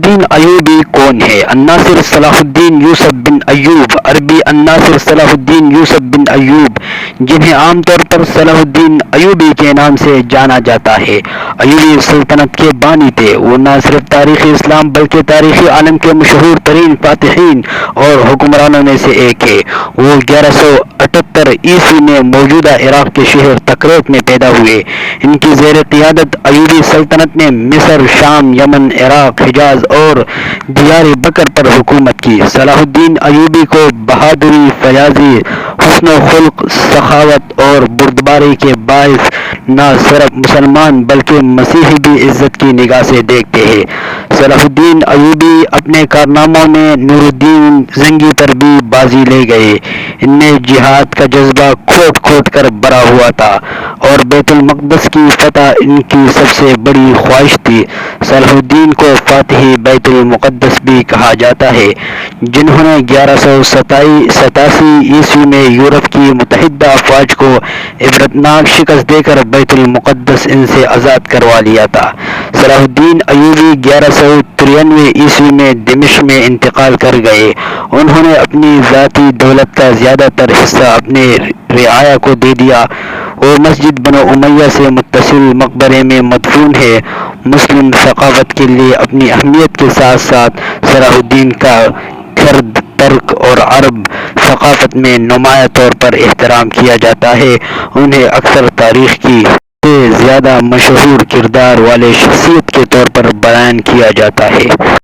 الدین ایوبی کون ہے؟ الناصر صلاح الدین یوسف بن ایوب، عربی الناصر صلاح الدین یوسف بن ایوب، جنہیں عام طور پر صلاح الدین ایوبی کے نام سے جانا جاتا ہے، ایوبی سلطنت کے بانی تھے۔ وہ نہ صرف تاریخ اسلام بلکہ تاریخ عالم کے مشہور ترین فاتحین اور حکمرانوں میں سے ایک ہے۔ وہ 1178 عیسوی میں موجودہ عراق کے شہر تکریت میں پیدا ہوئے۔ ان کی زیر قیادت ایوبی سلطنت نے مصر، شام، یمن، عراق، حجاز اور دیار بکر پر حکومت کی۔ صلاح الدین ایوبی کو بہادری، فیاضی، حسن و خلق، سخاوت اور بردباری کے باعث نہ صرف مسلمان بلکہ مسیحی بھی عزت کی نگاہ سے دیکھتے ہیں۔ صلاح الدین ایوبی اپنے کارناموں میں نور الدین زنگی پر بھی بازی لے گئے۔ ان میں جہاد کا جذبہ کھوٹ کھوٹ کر بھرا ہوا تھا اور بیت المقدس کی فتح ان کی سب سے بڑی خواہش تھی۔ صلاح الدین کو فاتح بیت المقدس بھی کہا جاتا ہے، جنہوں نے 1187 عیسوی میں یورپ کی متحدہ افواج کو عبرتناک شکست دے کر بیت المقدس ان سے آزاد کروا لیا تھا۔ صلاح الدین ایوبی 1193 عیسوی میں دمشق میں انتقال کر گئے۔ انہوں نے اپنی ذاتی دولت کا زیادہ تر حصہ اپنے رعایا کو دے دیا۔ وہ مسجد بنو امیہ سے متصل مقبرے میں مدفون ہے۔ مسلم ثقافت کے لیے اپنی اہمیت کے ساتھ ساتھ صلاح الدین کا کرد، ترک اور عرب ثقافت میں نمایاں طور پر احترام کیا جاتا ہے۔ انہیں اکثر تاریخ کی سے زیادہ مشہور کردار والے شخصیت کے طور پر بیان کیا جاتا ہے۔